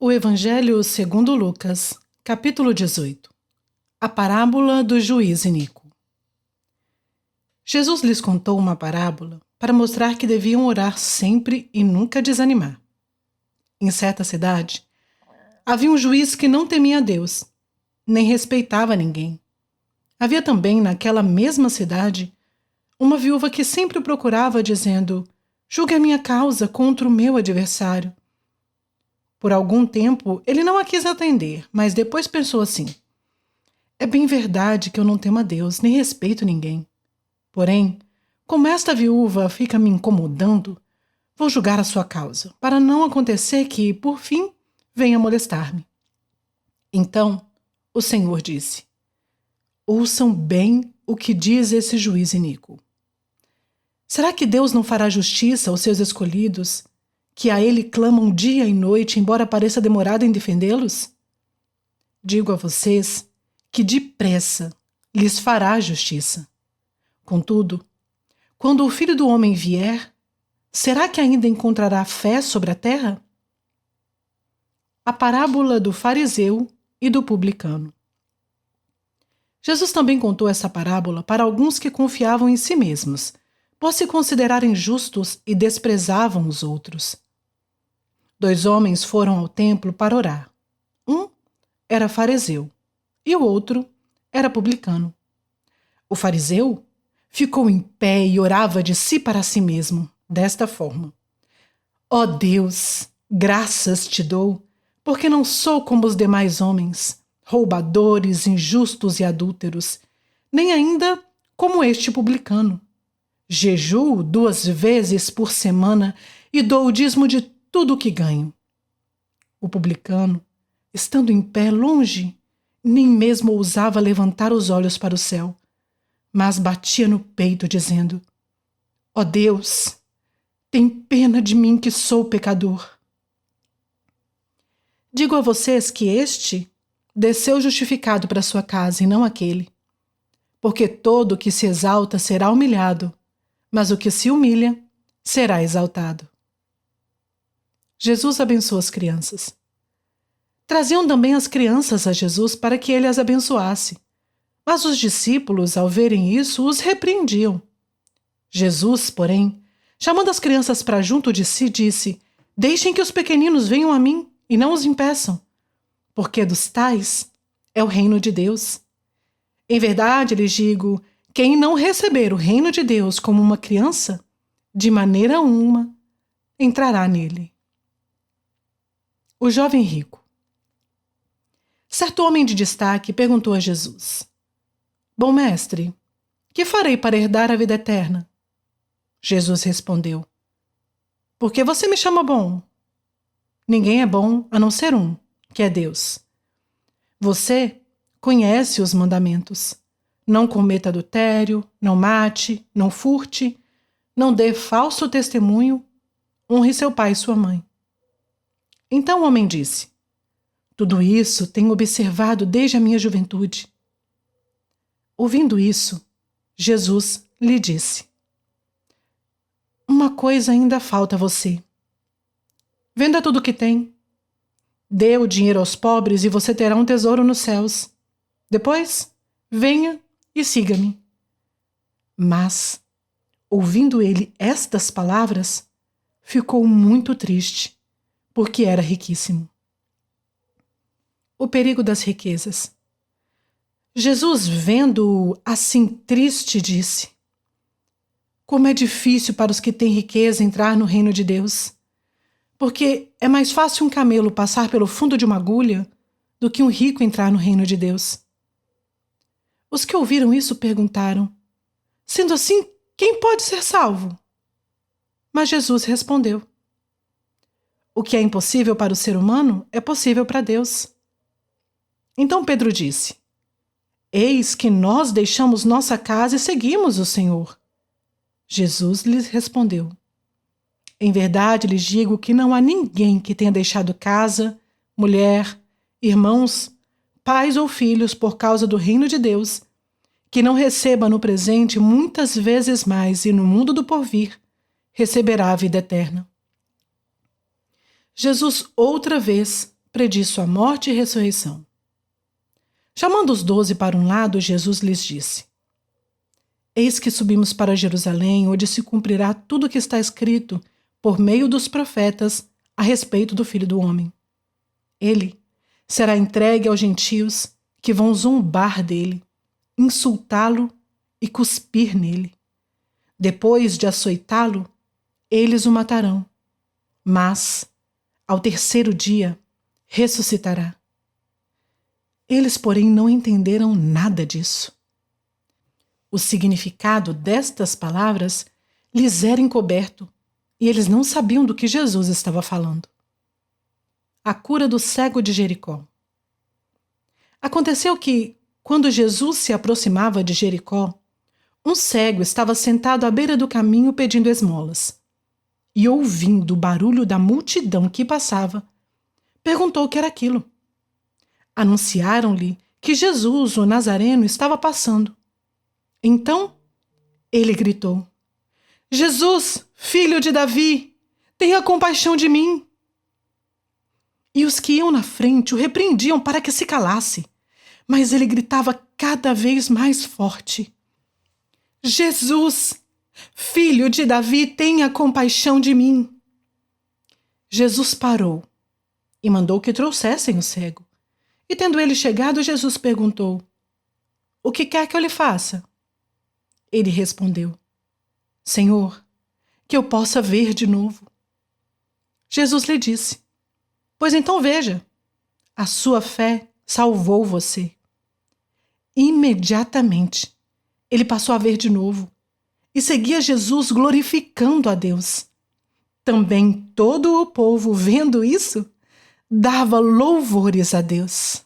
O Evangelho segundo Lucas, capítulo 18. A parábola do juiz iníquo. Jesus lhes contou uma parábola para mostrar que deviam orar sempre e nunca desanimar. Em certa cidade, havia um juiz que não temia a Deus, nem respeitava ninguém. Havia também naquela mesma cidade uma viúva que sempre o procurava dizendo: julgue a minha causa contra o meu adversário. Por algum tempo, ele não a quis atender, mas depois pensou assim: é bem verdade que eu não temo a Deus, nem respeito ninguém. Porém, como esta viúva fica me incomodando, vou julgar a sua causa, para não acontecer que, por fim, venha molestar-me. Então, o Senhor disse: ouçam bem o que diz esse juiz iníquo. Será que Deus não fará justiça aos seus escolhidos, que a ele clamam dia e noite, embora pareça demorado em defendê-los? Digo a vocês que depressa lhes fará justiça. Contudo, quando o Filho do Homem vier, será que ainda encontrará fé sobre a terra? A parábola do fariseu e do publicano. Jesus também contou essa parábola para alguns que confiavam em si mesmos, por se considerarem justos e desprezavam os outros. 2 homens foram ao templo para orar. Um era fariseu e o outro era publicano. O fariseu ficou em pé e orava de si para si mesmo, desta forma: ó Deus, graças te dou, porque não sou como os demais homens, roubadores, injustos e adúlteros, nem ainda como este publicano. Jejuo 2 vezes por semana e dou o dízimo de tudo o que ganho. O publicano, estando em pé longe, nem mesmo ousava levantar os olhos para o céu, mas batia no peito, dizendo: ó Deus, tem pena de mim que sou pecador. Digo a vocês que este desceu justificado para sua casa e não aquele. Porque todo o que se exalta será humilhado, mas o que se humilha será exaltado. Jesus abençoa as crianças. Traziam também as crianças a Jesus para que ele as abençoasse. Mas os discípulos, ao verem isso, os repreendiam. Jesus, porém, chamando as crianças para junto de si, disse: deixem que os pequeninos venham a mim e não os impeçam, porque dos tais é o reino de Deus. Em verdade, lhes digo, quem não receber o reino de Deus como uma criança, de maneira alguma entrará nele. O jovem rico. Certo homem de destaque perguntou a Jesus: bom mestre, que farei para herdar a vida eterna? Jesus respondeu: por que você me chama bom? Ninguém é bom a não ser um, que é Deus. Você conhece os mandamentos: não cometa adultério, não mate, não furte, não dê falso testemunho, honre seu pai e sua mãe. Então o homem disse: tudo isso tenho observado desde a minha juventude. Ouvindo isso, Jesus lhe disse: uma coisa ainda falta a você. Venda tudo o que tem. Dê o dinheiro aos pobres e você terá um tesouro nos céus. Depois, venha e siga-me. Mas, ouvindo ele estas palavras, ficou muito triste, porque era riquíssimo. O perigo das riquezas. Jesus, vendo-o assim triste, disse: como é difícil para os que têm riqueza entrar no reino de Deus, porque é mais fácil um camelo passar pelo fundo de uma agulha do que um rico entrar no reino de Deus. Os que ouviram isso perguntaram: sendo assim, quem pode ser salvo? Mas Jesus respondeu: o que é impossível para o ser humano é possível para Deus. Então Pedro disse: eis que nós deixamos nossa casa e seguimos o Senhor. Jesus lhes respondeu: em verdade lhes digo que não há ninguém que tenha deixado casa, mulher, irmãos, pais ou filhos por causa do reino de Deus, que não receba no presente muitas vezes mais e no mundo do porvir receberá a vida eterna. Jesus outra vez prediz sua morte e ressurreição. Chamando os 12 para um lado, Jesus lhes disse: Eis que subimos para Jerusalém, onde se cumprirá tudo o que está escrito por meio dos profetas a respeito do Filho do Homem. Ele será entregue aos gentios, que vão zombar dele, insultá-lo e cuspir nele. Depois de açoitá-lo, eles o matarão. Mas, ao terceiro dia, ressuscitará. Eles, porém, não entenderam nada disso. O significado destas palavras lhes era encoberto e eles não sabiam do que Jesus estava falando. A cura do cego de Jericó. Aconteceu que, quando Jesus se aproximava de Jericó, um cego estava sentado à beira do caminho pedindo esmolas. E, ouvindo o barulho da multidão que passava, perguntou o que era aquilo. Anunciaram-lhe que Jesus, o Nazareno, estava passando. Então, ele gritou: Jesus, filho de Davi, tenha compaixão de mim. E os que iam na frente o repreendiam para que se calasse, mas ele gritava cada vez mais forte: Jesus, filho de Davi, tenha compaixão de mim. Jesus parou e mandou que trouxessem o cego. E tendo ele chegado, Jesus perguntou: O que quer que eu lhe faça? Ele respondeu: Senhor, que eu possa ver de novo. Jesus lhe disse: Pois então veja, a sua fé salvou você. Imediatamente, ele passou a ver de novo e seguia Jesus glorificando a Deus. Também todo o povo, vendo isso, dava louvores a Deus.